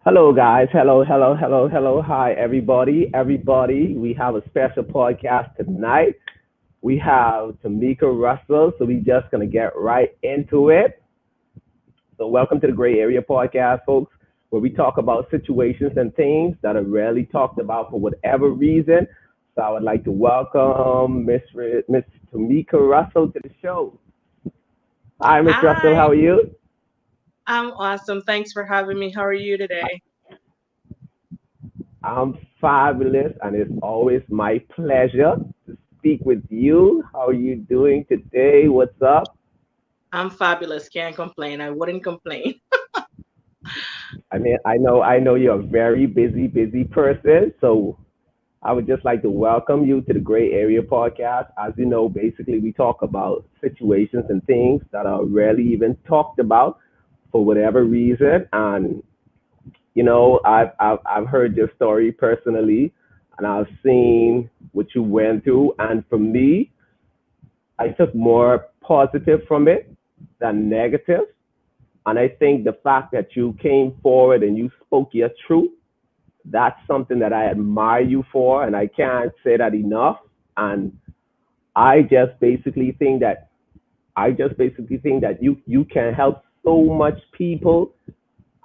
Hello, guys. Hello, hello, hello, hello. Hi, everybody. Everybody, we have a special podcast tonight. We have Tamika Russell, so we just going to get right into it. So, welcome to the Gray Area Podcast, folks, where we talk about situations and things that are rarely talked about for whatever reason. So, I would like to welcome Miss Tamika Russell to the show. Hi, Miss Russell. Hi, How are you? I'm awesome. Thanks for having me. How are you today? I'm fabulous, and it's always my pleasure to speak with you. How are you doing today? What's up? I'm fabulous. Can't complain. I wouldn't complain. I mean, I know you're a very busy person, so I would just like to welcome you to the Gray Area Podcast. As you know, basically we talk about situations and things that are rarely even talked about for whatever reason, and I've heard your story personally, and I've seen what you went through, and for me, I took more positive from it than negative. And I think the fact that you came forward and you spoke your truth, that's something that I admire you for, and I can't say that enough. And I just basically think that you can help so much people,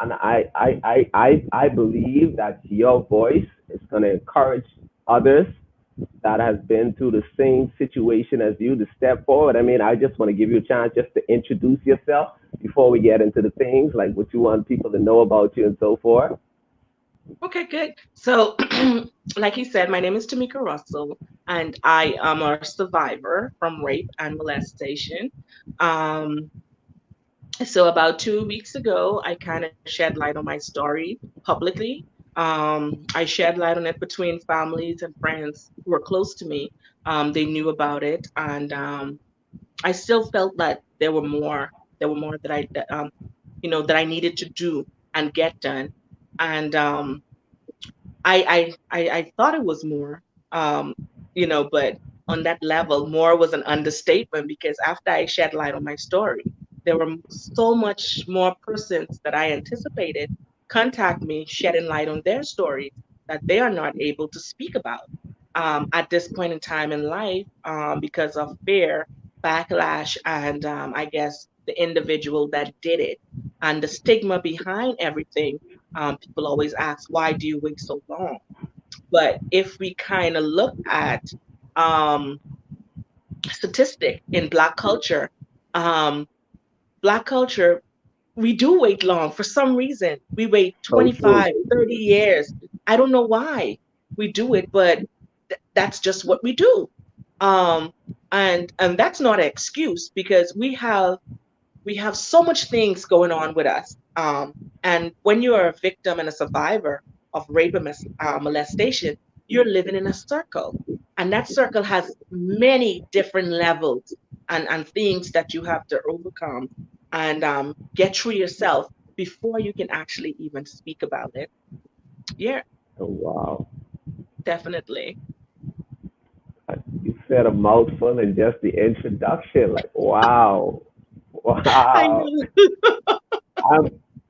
and I believe that your voice is going to encourage others that has been through the same situation as you to step forward. I mean, I just want to give you a chance just to introduce yourself before we get into the things like what you want people to know about you and so forth. Okay, good. So, like you said, my name is Tamika Russell, and I am a survivor from rape and molestation. Um, so, about 2 weeks ago, I kind of shed light on my story publicly. I shed light on it between families and friends who were close to me. They knew about it, and I still felt that there were more that I needed to do and get done. And I thought it was more, um, but on that level, more was an understatement because after I shed light on my story, there were so much more persons that I anticipated contact me, shedding light on their stories that they are not able to speak about at this point in time in life because of fear, backlash, and I guess the individual that did it and the stigma behind everything. People always ask, why do you wait so long? But if we kind of look at um, statistic in um, Black culture, we do wait long for some reason. We wait So true. 25, 30 years. I don't know why we do it, but that's just what we do. Um, and that's not an excuse because we have so much things going on with us. And when you are a victim and a survivor of rape and molestation, you're living in a circle. And that circle has many different levels and things that you have to overcome and get through yourself before you can actually even speak about it. Yeah, Oh, wow. definitely. You said a mouthful in just the introduction. Like, wow. I Wow. know. I'm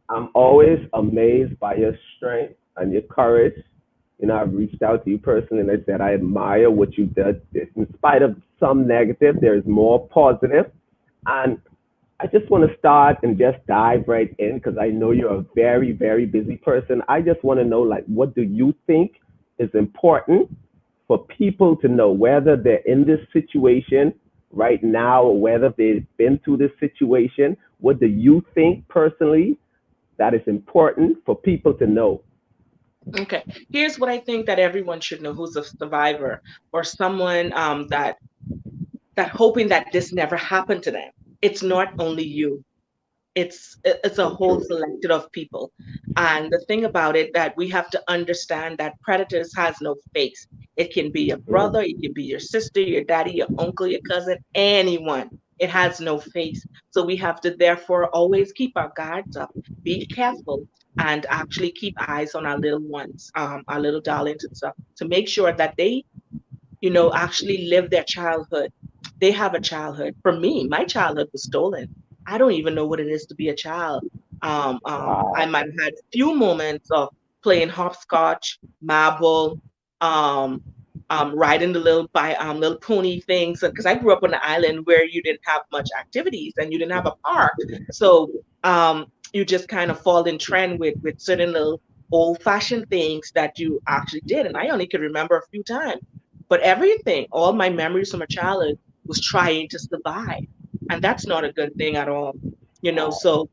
I'm always amazed by your strength and your courage. I've reached out to you personally and I said I admire what you did. In spite of some negative, there is more positive. And I just want to start and just dive right in because I know you're a very busy person. I just want to know, like, what do you think is important for people to know, whether they're in this situation right now or whether they've been through this situation? What do you think personally that is important for people to know? Okay, here's what I think that everyone should know who's a survivor or someone that hoping that this never happened to them. It's not only you. It's a So whole true. selected of people. And the thing about it that we have to understand that predators has no face. It can be your Mm. brother, it can be your sister, your daddy, your uncle, your cousin, anyone. It has no face. So we have to therefore always keep our guards up, be careful, and actually keep eyes on our little ones, our little darlings and stuff, to make sure that they actually live their childhood. They have a childhood. For me, my childhood was stolen. I don't even know what it is to be a child. I Wow. might have had few moments of playing hopscotch, marble, um, riding the little pony things. Because I grew up on an island where you didn't have much activities and you didn't have a park, so you just kind of fall in trend with certain little old-fashioned things that you actually did. And I only could remember a few times, but everything, all my memories from a childhood was trying to survive, and that's not a good thing at all. Wow. So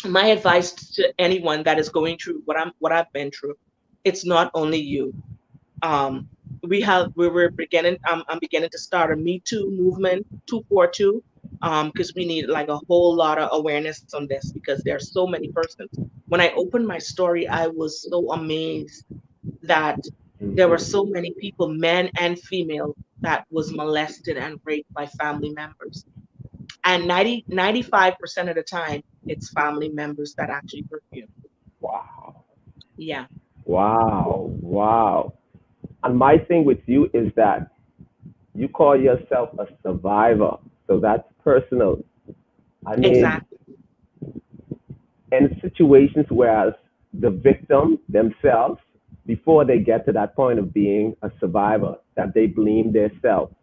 my advice to anyone that is going through what I've been through, it's not only you. Um, we were beginning. I'm beginning to start a Me Too movement, 242, because we need like a whole lot of awareness on this because there are so many persons. When I opened my story, I was so amazed that there were so Mhm. many people, men and female, that was molested and raped by family members. And 95% of the time, it's family members that actually hurt you. Wow. Yeah, Wow. Wow. And my thing with you is that you call yourself a survivor. So that's personal. I mean, exactly. in situations whereas the victim themselves, before they get to that point of being a survivor, that they blame themselves,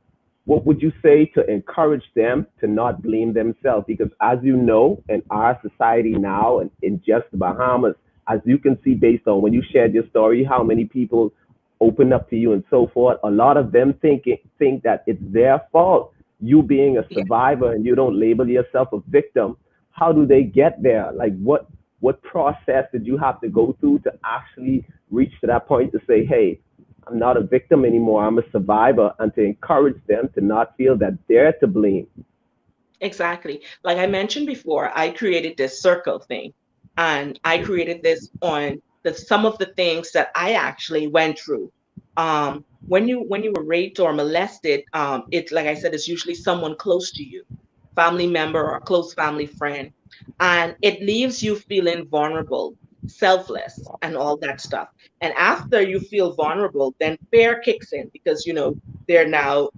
what would you say to encourage them to not blame themselves? Because as you know, in our society now, and in just the Bahamas, as you can see based on when you shared your story, how many people open up to you and so forth, a lot of them think that it's their fault. You being a Yeah, survivor and you don't label yourself a victim. How do they get there? Like what process did you have to go through to actually reach to that point to say, hey, I'm not a victim anymore. I'm a survivor, and to encourage them to not feel that they're to blame. exactly. Like I mentioned before, I created this circle thing, and I created this on some of the things that I actually went through. When you were raped or molested, it's like I said, it's usually someone close to you, family member or a close family friend, and it leaves you feeling vulnerable, selfless, and all that stuff. And after you feel vulnerable, then fear kicks in because they're now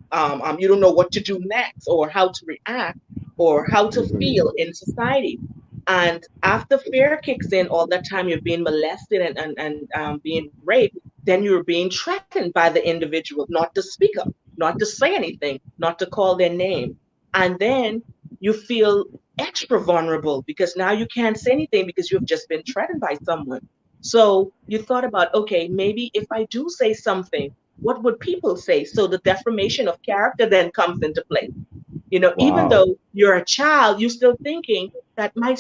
you don't know what to do next or how to react or how to feel Mm-hmm. in society. And after fear kicks in, all that time you're being molested and being raped, then you're being threatened by the individual not to speak up, not to say anything, not to call their name. And then you feel extra vulnerable because now you can't say anything because you've just been threatened by someone. So you thought about, okay, maybe if I do say something, what would people say? So the defamation of character then comes into play. Even Wow. though you're a child, you're still thinking that my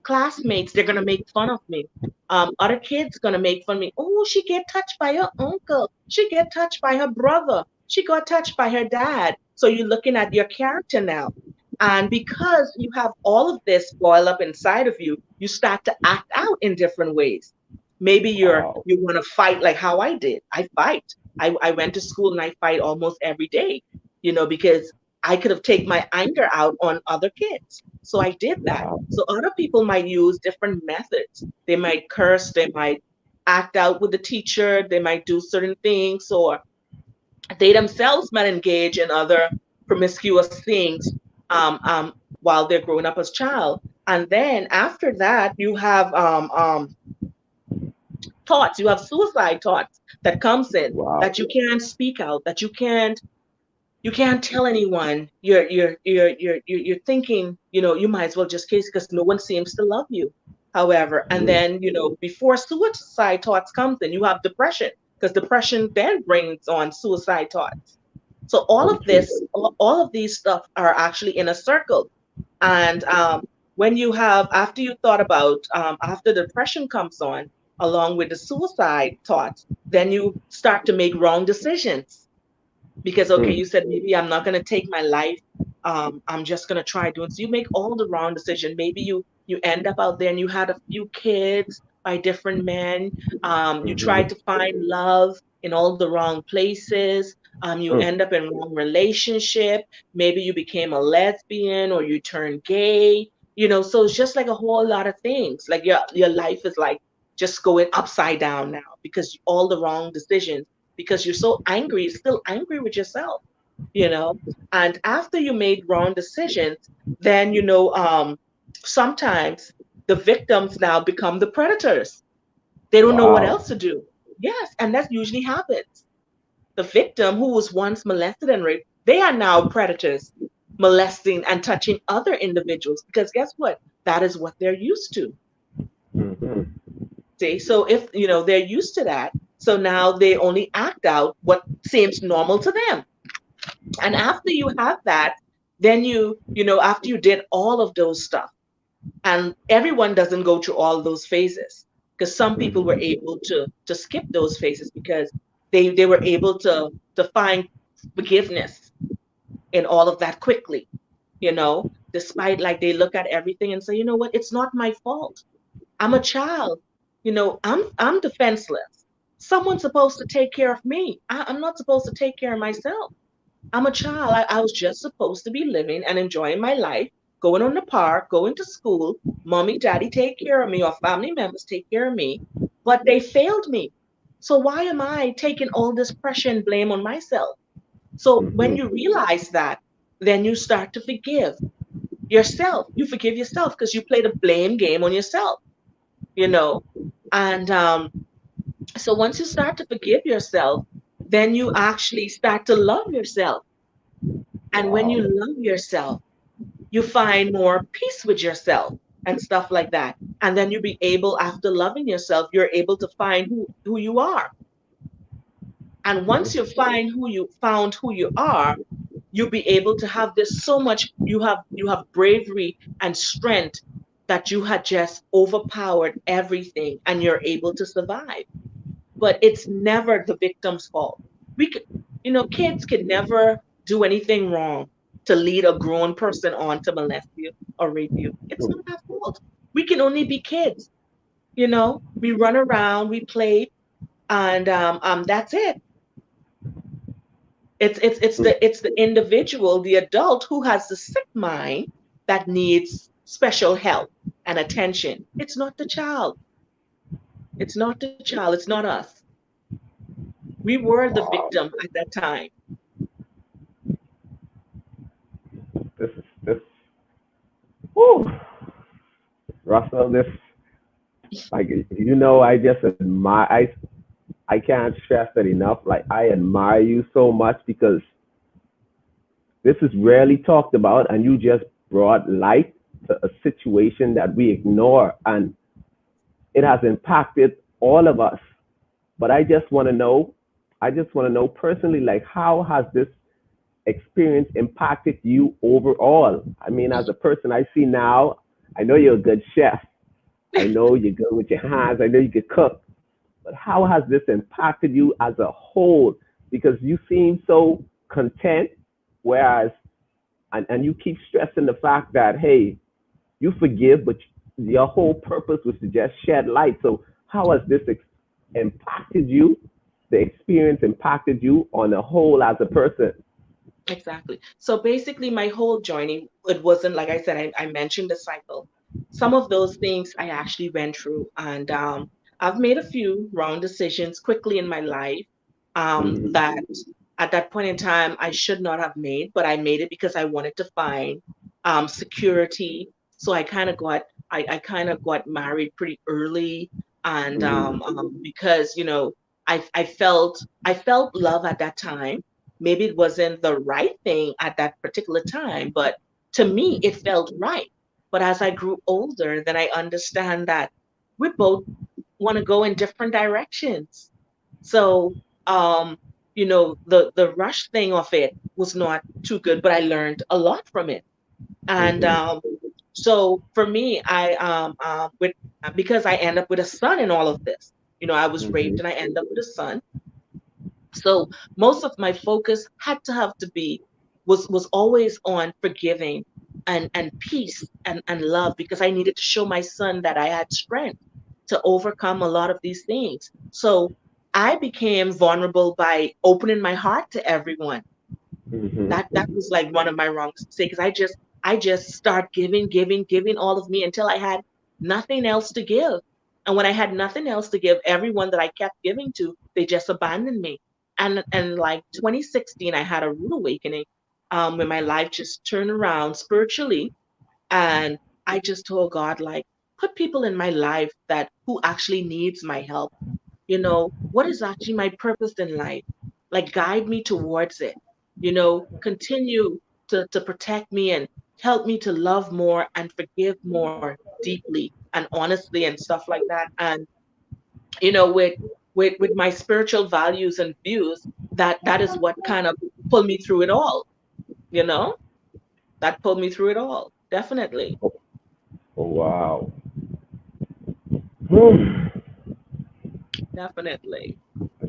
classmates, they're gonna make fun of me. Other kids gonna make fun of me. Oh, she get touched by her uncle. She get touched by her brother. She got touched by her dad. So you're looking at your character now. And because you have all of this boil up inside of you, you start to act out in different ways. Maybe Wow. you want to fight like how I did. I fight. I went to school and I fight almost every day, because I could have taken my anger out on other kids. So I did that. Wow. So other people might use different methods. They might curse, they might act out with the teacher, they might do certain things, or they themselves might engage in other promiscuous things while they're growing up as child. And then after that, you have thoughts, you have suicide thoughts that comes in Wow. that you can't speak out, that you can't tell anyone. You're thinking, you might as well just kiss because no one seems to love you. However, and Mm-hmm. then, before suicide thoughts comes in, you have depression because depression then brings on suicide thoughts. So all So of true. this, all of these stuff are actually in a circle. And when you have, after you thought about, after depression comes on, along with the suicide thoughts, then you start to make wrong decisions because okay, Mm. you said maybe I'm not going to take my life. I'm just going to try doing. So you make all the wrong decision. Maybe you end up out there and you had a few kids by different men. You tried Mm-hmm. to find love in all the wrong places. You Mm. end up in wrong relationship. Maybe you became a lesbian or you turned gay. So it's just like a whole lot of things. Like your life is like just going upside down now because all the wrong decisions because you're so angry, you're still angry with yourself, you know. And after you made wrong decisions, then Sometimes the victims now become the predators. They don't know what Wow. else to do. Yes, and that usually happens. The victim who was once molested and raped, they are now predators, molesting and touching other individuals because guess what? That is what they're used to. Mm-hmm. See, so if they're used to that, so now they only act out what seems normal to them. And after you have that, then after you did all of those stuff, and everyone doesn't go through all those phases because some people were Mm-hmm. able to skip those phases because they were able to find forgiveness in all of that quickly, despite like they look at everything and say, you know what, it's not my fault. I'm a child. I'm defenseless. Someone's supposed to take care of me. I'm not supposed to take care of myself. I'm a child. I was just supposed to be living and enjoying my life, going on the park, going to school. Mommy, daddy take care of me, or family members take care of me, but they failed me. So why am I taking all this pressure and blame on myself? So when you Mm-hmm. realize that, then you start to forgive yourself. You forgive yourself because you play the blame game on yourself, you know. And so once you start to forgive yourself, then you actually start to love yourself. And when you Wow. love yourself, you find more peace with yourself and stuff like that. And then you be able, after loving yourself, you're able to find who you are. And once you find who you are, you'll be able to have this so much, you have bravery and strength that you had just overpowered everything and you're able to survive. But it's never the victim's fault. We could, kids could never do anything wrong to lead a grown person on to molest you or rape you. It's not our fault. We can only be kids. We run around, we play, and that's it. It's the individual, the adult who has the sick mind that needs special help and attention. It's not the child. It's not the child. It's not us. We were the Wow. victim at that time. This. Whew. Russell, this like I just admire. I can't stress it enough. Like I admire you so much because this is rarely talked about, and you just brought light to a situation that we ignore, and it has impacted all of us. But I just want to know personally, like how has this experience impacted you overall? I mean, as a person I see now, I know you're a good chef. I know you're good with your hands. I know you can cook. But how has this impacted you as a whole? Because you seem so content, whereas, and you keep stressing the fact that, hey, you forgive, but your whole purpose was to just shed light. So how has this impacted you? The experience impacted you on the whole as a person? Exactly. So basically, my whole journey, it wasn't like I said, I mentioned the cycle. Some of those things I actually went through, and I've made a few wrong decisions quickly in my life that Mm-hmm. at that point in time I should not have made, but I made it because I wanted to find security. So I kind of got married pretty early, and Mm-hmm. because I felt love at that time. Maybe it wasn't the right thing at that particular time, but to me, it felt right. But as I grew older, then I understand that we both want to go in different directions. So, the rush thing of it was not too good, but I learned a lot from it. And Mm-hmm. so for me, I with because I end up with a son in all of this. I was raped Mm-hmm. and I end up with a son. So most of my focus had to have to be was always on forgiving and peace and love because I needed to show my son that I had strength to overcome a lot of these things. So I became vulnerable by opening my heart to everyone. That Mm-hmm. was like one of my wrong mistakes. I just start giving, giving, giving all of me until I had nothing else to give. And when I had nothing else to give, everyone that I kept giving to, they just abandoned me. And like 2016, I had a rude awakening, where my life just turned around spiritually, and I just told God, like, put people in my life that who actually needs my help. What is actually my purpose in life? Like, guide me towards it. Continue to protect me and help me to love more and forgive more deeply and honestly and stuff like that. And with my spiritual values and views, that is what kind of pulled me through it all. You know, that pulled me through it all. Definitely, Oh, oh, wow. Hmm. definitely.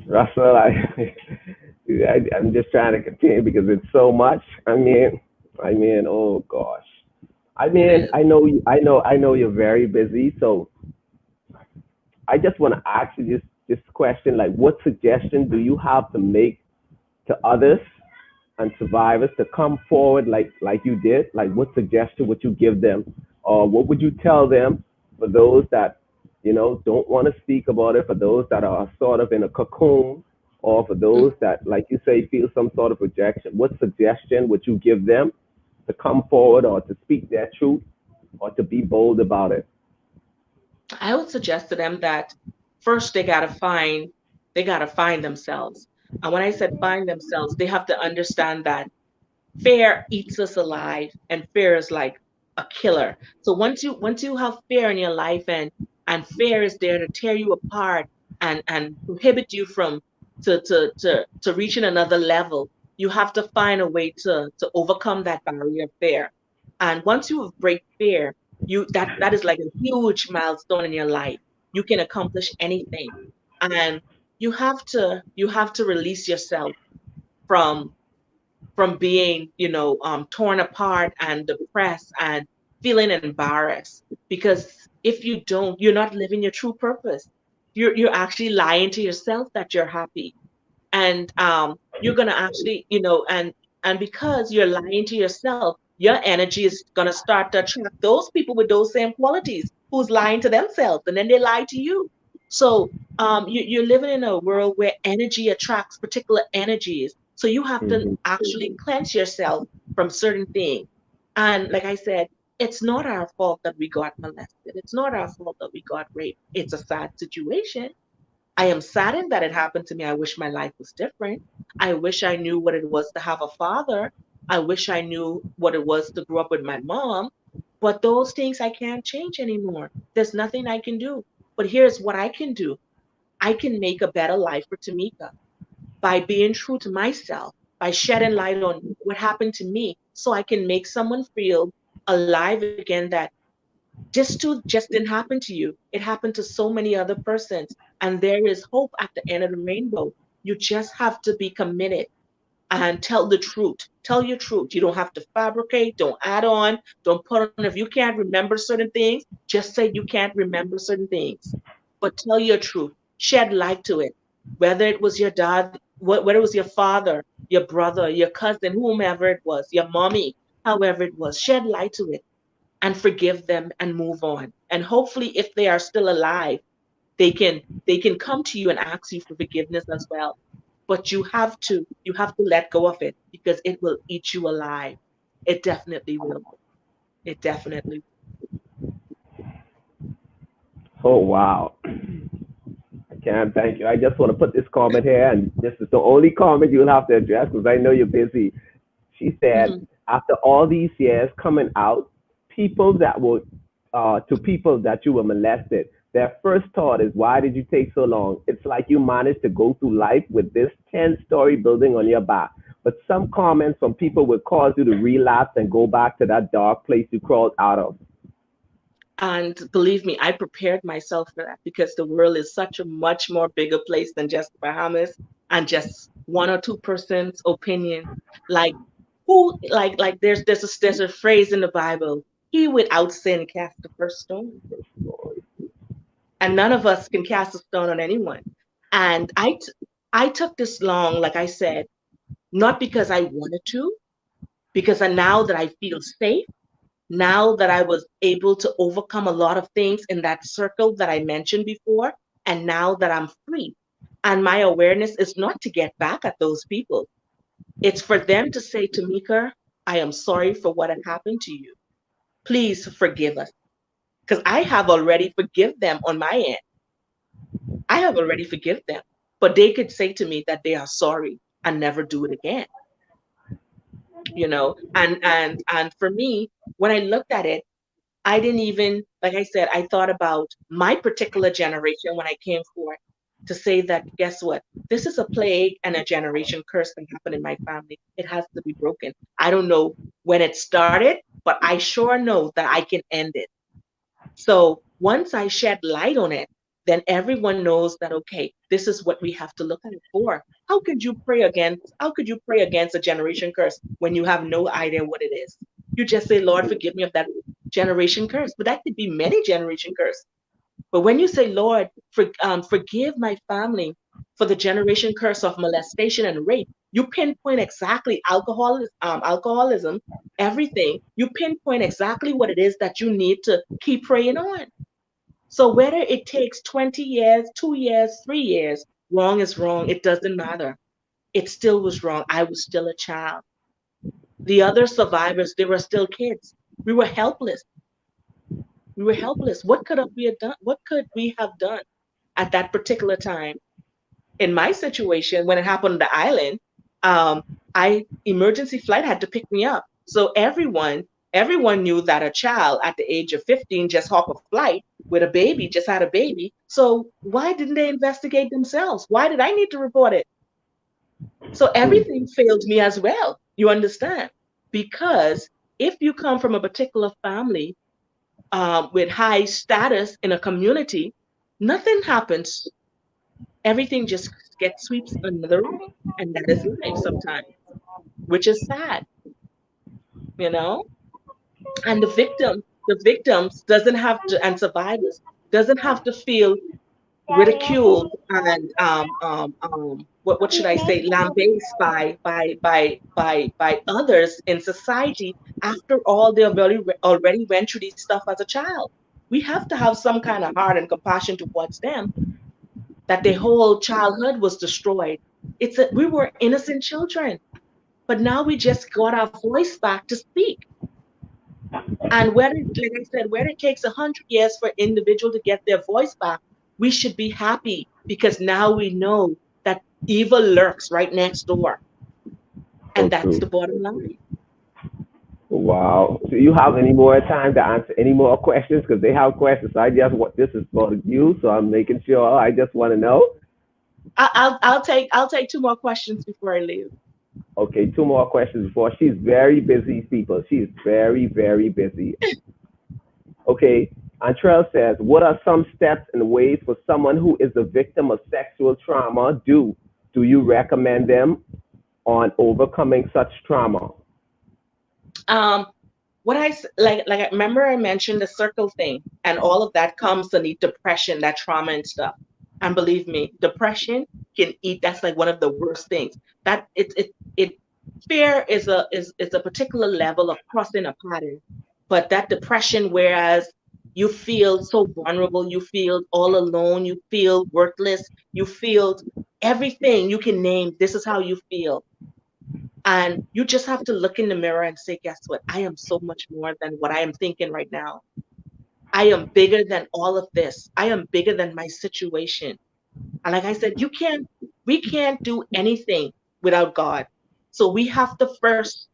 Russell, I'm just trying to continue because it's so much. Oh gosh. It is. I know you're very busy, so I just want to ask you this question: like, what suggestion do you have to make to others and survivors to come forward like you did? Like, what suggestion would you give them, or what would you tell them for those that don't want to speak about it, for those that are sort of in a cocoon, or for those that, like you say, feel some sort of rejection? What suggestion would you give them to come forward or to speak their truth or to be bold about it? I would suggest to them that first they gotta find themselves. And when I said find themselves, they have to understand that fear eats us alive, and fear is like a killer. So once you have fear in your life, and fear is there to tear you apart and prohibit you from to reaching another level, you have to find a way to overcome that barrier of fear. And once you break fear, that is like a huge milestone in your life. You can accomplish anything. And you have to release yourself from being, torn apart and depressed and feeling embarrassed. Because if you don't, you're not living your true purpose. You're actually lying to yourself that you're happy. And you're gonna actually, and because you're lying to yourself, your energy is gonna start to attract those people with those same qualities who's lying to themselves, and then they lie to you. So you're living in a world where energy attracts particular energies. So you have to Hmm. actually cleanse yourself from certain things. And like I said, it's not our fault that we got molested. It's not our fault that we got raped. It's a sad situation. I am saddened that it happened to me. I wish my life was different. I wish I knew what it was to have a father. I wish I knew what it was to grow up with my mom. But those things I can't change anymore. There's nothing I can do. But here's what I can do. I can make a better life for Tamika by being true to myself, by shedding light on what happened to me so I can make someone feel alive again, that this too just didn't happen to you. It happened to so many other persons. And there is hope at the end of the rainbow. You just have to be committed and tell the truth. Tell your truth. You don't have to fabricate, don't add on, don't put on. If you can't remember certain things, just say you can't remember certain things. But tell your truth. Shed light to it. Whether it was your dad, whether it was your father, your brother, your cousin, whomever it was, your mommy, however it was, shed light to it and forgive them and move on. And hopefully, if they are still alive, they can come to you and ask you for forgiveness as well. But you have to let go of it because it will eat you alive. It definitely will. It definitely. Oh wow. Cam, thank you. I just want to put this comment here, and this is the only comment you'll have to address because I know you're busy. She said, Mhm. after all these years coming out, people that were, to people that you were molested, their first thought is, why did you take so long? It's like you managed to go through life with this 10-story building on your back. But some comments from people will cause you to relapse and go back to that dark place you crawled out of. And believe me, I prepared myself for that because the world is such a much more bigger place than just the Bahamas and just one or two person's opinion. Like there's a phrase in the Bible, he without sin cast the first stone. And none of us can cast a stone on anyone. And I took this long, like I said, not because I wanted to, because now that I feel safe, now that I was able to overcome a lot of things in that circle that I mentioned before, and now that I'm free. And my awareness is not to get back at those people. It's for them to say to Mika, I am sorry for what had happened to you. Please forgive us. Because I have already forgive them on my end. I have already forgive them. But they could say to me that they are sorry and never do it again, you know? And for me, when I looked at it, I didn't even, like I said, I thought about my particular generation when I came forth to say that, guess what? This is a plague and a generation curse that happened in my family. It has to be broken. I don't know when it started, but I sure know that I can end it. So once I shed light on it, then everyone knows that, okay, this is what we have to look at it for. How could you pray against a generation curse when you have no idea what it is? You just say, Lord, forgive me of that generation curse. But that could be many generation curse. But when you say, Lord, forgive my family for the generation curse of molestation and rape, you pinpoint exactly alcoholism, everything. You pinpoint exactly what it is that you need to keep praying on. So whether it takes 20 years, 2 years, 3 years, wrong is wrong. It doesn't matter. It still was wrong. I was still a child. The other survivors, they were still kids. We were helpless. We were helpless. What could we have done at that particular time? In my situation, when it happened on the island, um, I emergency flight had to pick me up. So everyone knew that a child at the age of 15 just hop a flight with a baby, just had a baby. So why didn't they investigate themselves? Why did I need to report it? So Hmm. everything failed me as well. You understand? Because if you come from a particular family with high status in a community, nothing happens. Everything just gets sweeps under the rug. And that is life sometimes, which is sad, you know? And the victims doesn't have to, and survivors doesn't have to feel ridiculed and what should I say, lambasted by others in society after all they already went through these stuff as a child. We have to have some kind of heart and compassion towards them that their whole childhood was destroyed. We were innocent children, but now we just got our voice back to speak. And whether, like I said, whether it takes 100 years for an individual to get their voice back, we should be happy because now we know that evil lurks right next door. So And that's the true. bottom line. Wow. Do you have any more time to answer any more questions? Because they have questions. I just want this is for you, so I'm making sure. I just want to know. I'll take two more questions before I leave. Okay, two more questions before she's very busy, people. She's very, very busy. Okay, Antrell says, what are some steps and ways for someone who is a victim of sexual trauma do? Do you recommend them on overcoming such trauma? Um, what like I remember I mentioned the circle thing and all of that comes to need depression, that trauma and stuff. And believe me, depression can eat. That's like one of the worst things. That it fear is a particular level of crossing a pattern. But that depression, whereas you feel so vulnerable, you feel all alone, you feel worthless, you feel everything you can name, this is how you feel. And you just have to look in the mirror and say, guess what? I am so much more than what I am thinking right now. I am bigger than all of this. I am bigger than my situation. And like I said, we can't do anything without God. So we have to first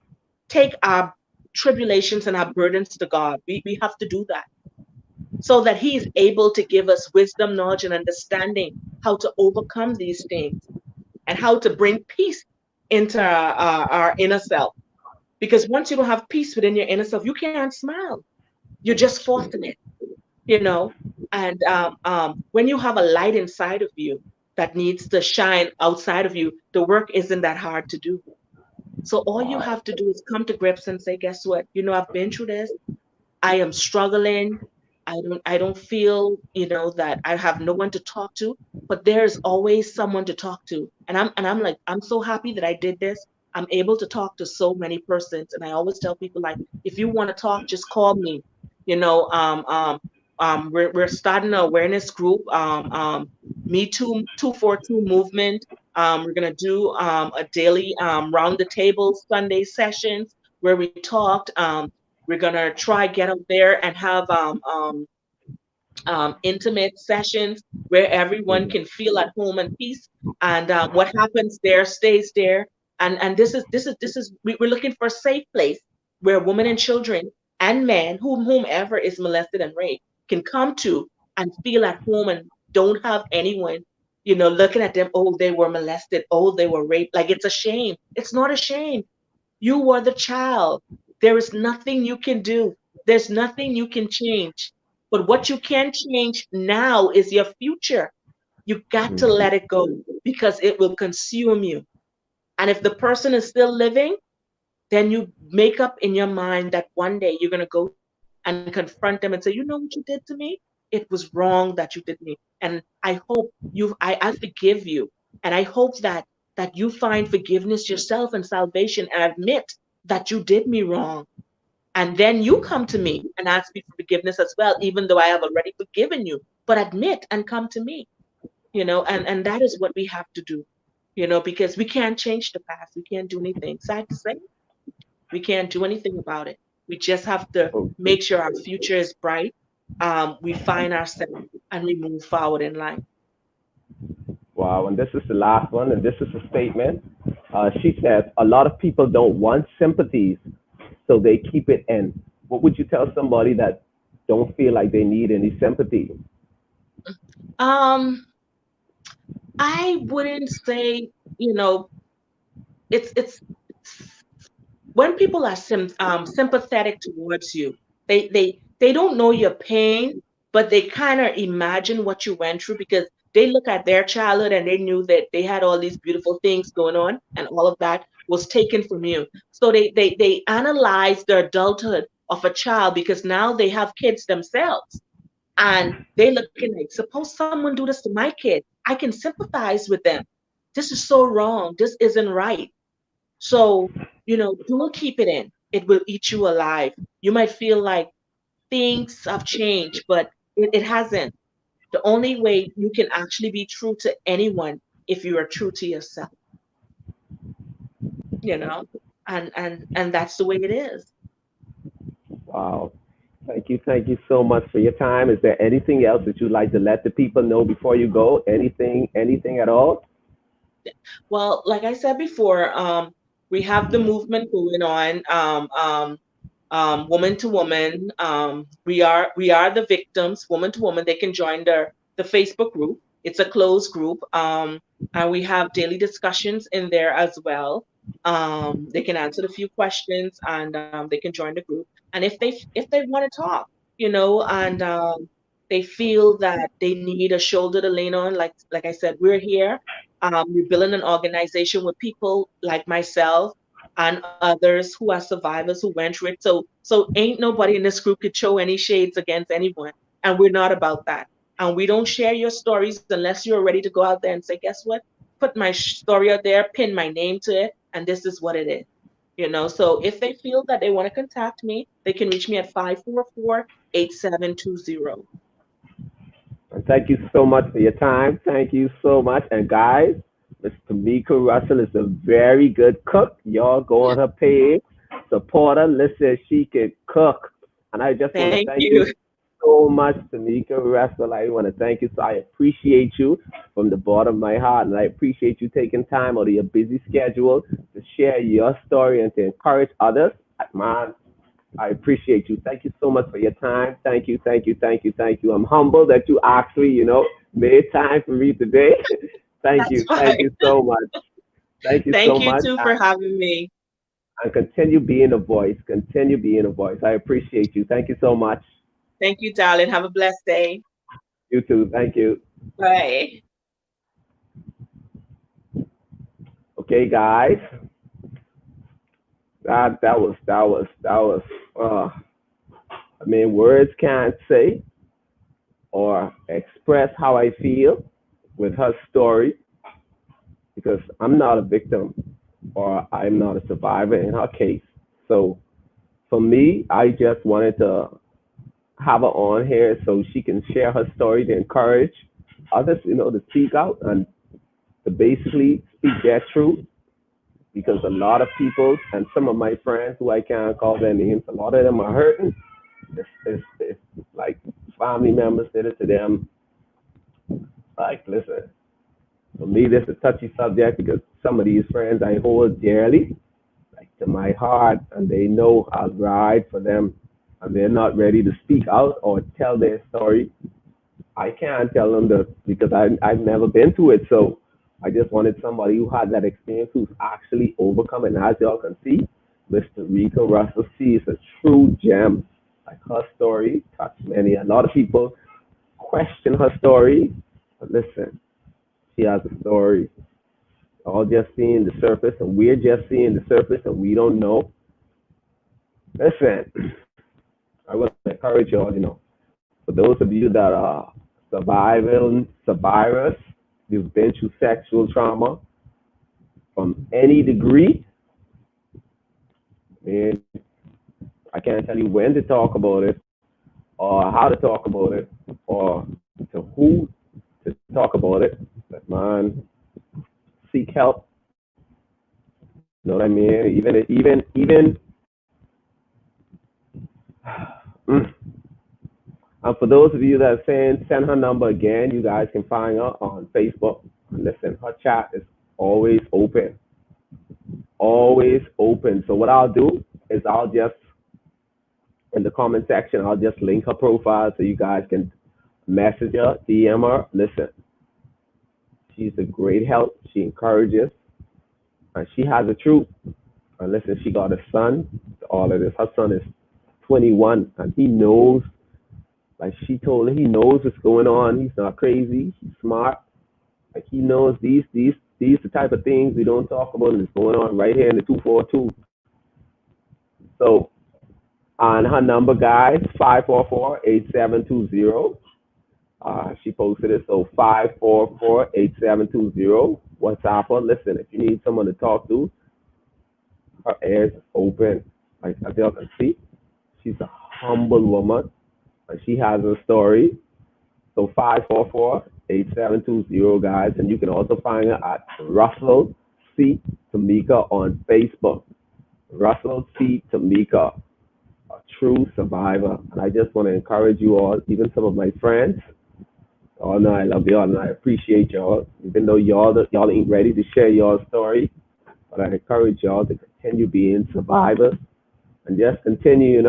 take our tribulations and our burdens to God. We have to do that so that He is able to give us wisdom, knowledge, and understanding how to overcome these things and how to bring peace into our inner self. Because once you don't have peace within your inner self, you can't smile. You're just forcing it, you know. And when you have a light inside of you that needs to shine outside of you, the work isn't that hard to do. So all you have to do is come to grips and say, guess what? I've been through this. I am struggling. I don't feel, that I have no one to talk to, but there's always someone to talk to. And I'm like, I'm so happy that I did this. I'm able to talk to so many persons. And I always tell people like, if you want to talk, just call me. You know, we're starting an awareness group, Me Too 242 movement. We're gonna do a daily round the table Sunday sessions where we talked. We're gonna try get out there and have intimate sessions where everyone Mhm. can feel at home and peace. And what happens there stays there. And this is we're looking for a safe place where women and children and men, whomever is molested and raped, can come to and feel at home and don't have anyone, looking at them. Oh, they were molested. Oh, they were raped. Like it's a shame. It's not a shame. You were the child. There is nothing you can do. There's nothing you can change. But what you can change now is your future. You got to Mhm. let it go because it will consume you. And if the person is still living, then you make up in your mind that one day you're going to go to and confront them and say, you know what you did to me? It was wrong that you did me. And I hope I forgive you. And I hope that you find forgiveness yourself and salvation and admit that you did me wrong. And then you come to me and ask me for forgiveness as well, even though I have already forgiven you. But admit and come to me, and that is what we have to do, because we can't change the past. We can't do anything. Sad to say, we can't do anything about it. We just have to Okay. make sure our future is bright. We find ourselves and we move forward in life. Wow, and this is the last one, and this is a statement. She says, a lot of people don't want sympathies, so they keep it in. What would you tell somebody that don't feel like they need any sympathy? Um, I wouldn't say, you know, it's when people are sympathetic towards you, they don't know your pain, but they kind of imagine what you went through because they look at their childhood and they knew that they had all these beautiful things going on, and all of that was taken from you. So they analyze the adulthood of a child because now they have kids themselves, and they looking like, suppose someone do this to my kid, I can sympathize with them. This is so wrong. This isn't right. So, don't keep it in. It will eat you alive. You might feel like things have changed, but it hasn't. The only way you can actually be true to anyone if you are true to yourself, you know? And that's the way it is. Wow. Thank you so much for your time. Is there anything else that you'd like to let the people know before you go? Anything at all? Well, like I said before, we have the movement going on, woman to woman. We are the victims, woman to woman. They can join the Facebook group. It's a closed group, and we have daily discussions in there as well. They can answer the few questions, and they can join the group. And if they want to talk, and they feel that they need a shoulder to lean on, like I said, we're here. We're building an organization with people like myself and others who are survivors who went through it. So ain't nobody in this group could show any shades against anyone. And we're not about that. And we don't share your stories unless you're ready to go out there and say, guess what? Put my story out there, pin my name to it, and this is what it is. So if they feel that they want to contact me, they can reach me at 544-8720. And thank you so much for your time. Thank you so much. And guys, Miss Tamika Russell is a very good cook. Y'all go on her page, support her. Listen, she can cook. And I just want to Thank thank you you. so much, Tamika Russell. I want to thank you. So I appreciate you from the bottom of my heart. And I appreciate you taking time out of your busy schedule to share your story and to encourage others. Man, I appreciate you. Thank you so much for your time. Thank you, thank you, thank you, thank you. I'm humbled that you actually, made time for me today. That's Thank fine. you so much. Thank you Thank so you much. too for having me. And continue being a voice. Continue being a voice. I appreciate you. Thank you so much. Thank you, darling. Have a blessed day. You too. Thank you. Bye. Okay, guys. That was. Uh, I mean, words can't say or express how I feel with her story because I'm not a victim or I'm not a survivor in her case. So for me, I just wanted to have her on here so she can share her story to encourage others, to speak out and to basically speak their truth because a lot of people and some of my friends who I can't call their names, a lot of them are hurting. It's like family members did it to them. Like, listen, for me, this is a touchy subject because some of these friends I hold dearly, like to my heart, and they know I'll ride for them, and they're not ready to speak out or tell their story. I can't tell them that because I've never been through it. So I just wanted somebody who had that experience who's actually overcome. And as y'all can see, Mr. Rika Russell, she is a true gem. Like her story touched many. A lot of people question her story. But listen, she has a story. All just seeing the surface, and we're just seeing the surface, and we don't know. Listen, I want to encourage y'all, for those of you that are survivors, you've been through sexual trauma from any degree, and I can't tell you when to talk about it, or how to talk about it, or to who to talk about it. But man, seek help. You know what I mean? Even. Mm. And for those of you that are saying send her number again, you guys can find her on Facebook. And listen, her chat is always open, always open. So what I'll do is I'll just in the comment section, I'll just link her profile so you guys can message her, DM her. Listen, she's a great help. She encourages, and she has the truth. And listen, she got a son. All of this, her son is 21, and he knows. Like she told him, he knows what's going on. He's not crazy. He's smart. Like he knows these the type of things we don't talk about and it's going on right here in the 242. So on her number, guys, 544-8720. She posted it. So 544-8720. WhatsApp her. Listen, if you need someone to talk to, her ears open. Like as y'all can see, she's a humble woman and she has a story. So 544-8720, guys. And you can also find her at Russell C. Tamika on Facebook. Russell C. Tamika, a true survivor. And I just want to encourage you all, even some of my friends. Oh no, I love y'all and I appreciate y'all. Even though y'all ain't ready to share your story, but I encourage y'all to continue being survivors and just continue,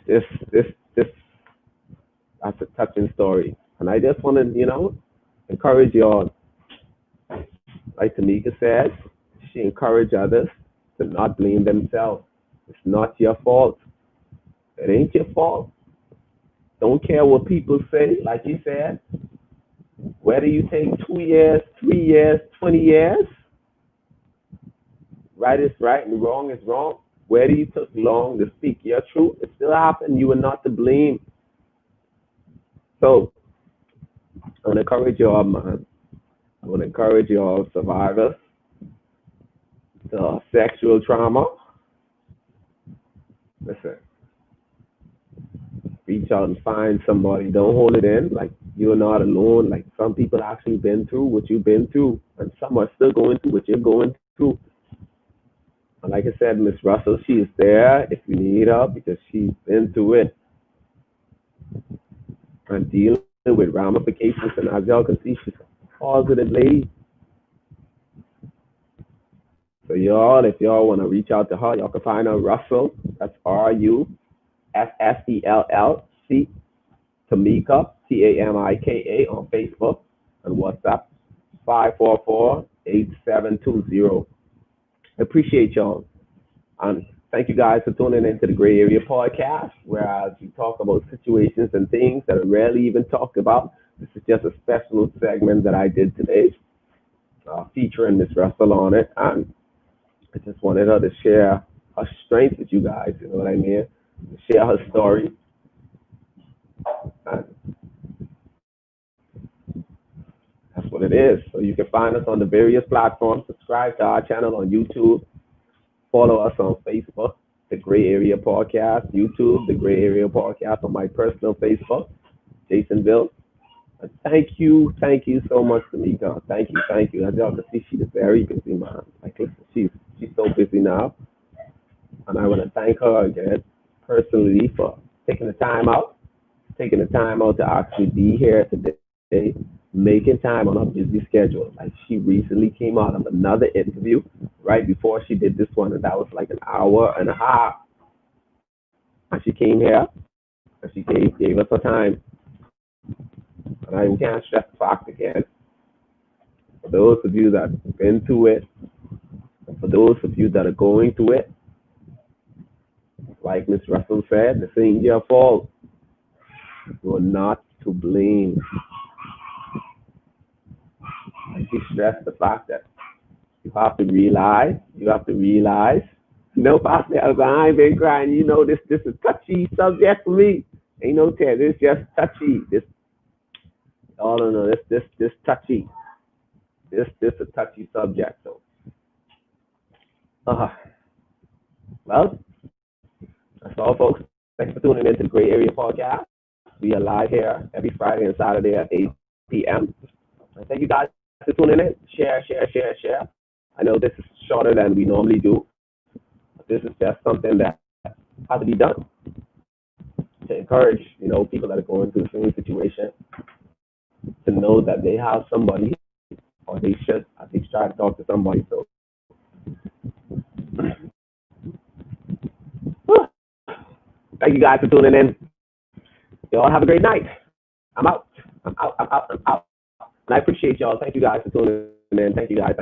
this this that's a touching story. And I just want to, encourage y'all. Like Tamika said, she encouraged others to not blame themselves. It's not your fault. It ain't your fault. Don't care what people say, like you said. Whether you take 2 years, 3 years, 20 years, right is right and wrong is wrong. Whether you took long to speak your truth, it still happened. You were not to blame. So I want to encourage you all, man. I want to encourage you all survivors to sexual trauma. Listen, reach out and find somebody. Don't hold it in. Like you're not alone. Like some people actually been through what you've been through, and some are still going through what you're going through. And like I said, Miss Russell, she is there if you need her because she's been through it and dealing with ramifications. And as y'all can see, she's a positive lady. So y'all, if y'all want to reach out to her, y'all can find her Russell. That's RUSSELLC Tamika TAMIKA on Facebook and WhatsApp 544-8720. Appreciate y'all. And thank you guys for tuning into the Gray Area Podcast, whereas we talk about situations and things that are rarely even talked about. This is just a special segment that I did today, featuring Miss Russell on it. And I just wanted her to share her strength with you guys, you know what I mean? Share her story. And that's what it is. So you can find us on the various platforms. Subscribe to our channel on YouTube. Follow us on Facebook, The Gray Area Podcast. YouTube, The Gray Area Podcast on my personal Facebook, Jasonville. Thank you so much, Tamika. Thank you. As y'all can see, she's a very busy mom. Like, listen, she's so busy now, and I want to thank her again personally for taking the time out, taking the time out to actually be here today, making time on her busy schedule. Like, she recently came out of another interview right before she did this one, and that was like an hour and a half. And she came here and she gave us her time. And I can't stress the fact again, for those of you that have been through it, and for those of you that are going through it, like Miss Russell said, this ain't your fault. You're not to blame. And she stressed the fact that you have to realize, no, Pastor Elba, I ain't been crying. You know, this is touchy subject for me. Ain't no tear. This just touchy. Oh no, this touchy. This a touchy subject. So, uh, well, that's all, folks. Thanks for tuning in to the Gray Area Podcast. We are live here every Friday and Saturday at 8 p.m. And thank you guys for tuning in. Share. I know this is shorter than we normally do. But this is just something that has to be done to encourage, people that are going through the same situation to know that they have somebody, or they should at least try to talk to somebody. So, thank you guys for tuning in. Y'all have a great night. I'm out. I'm out. And I appreciate y'all. Thank you guys for tuning in. Thank you guys.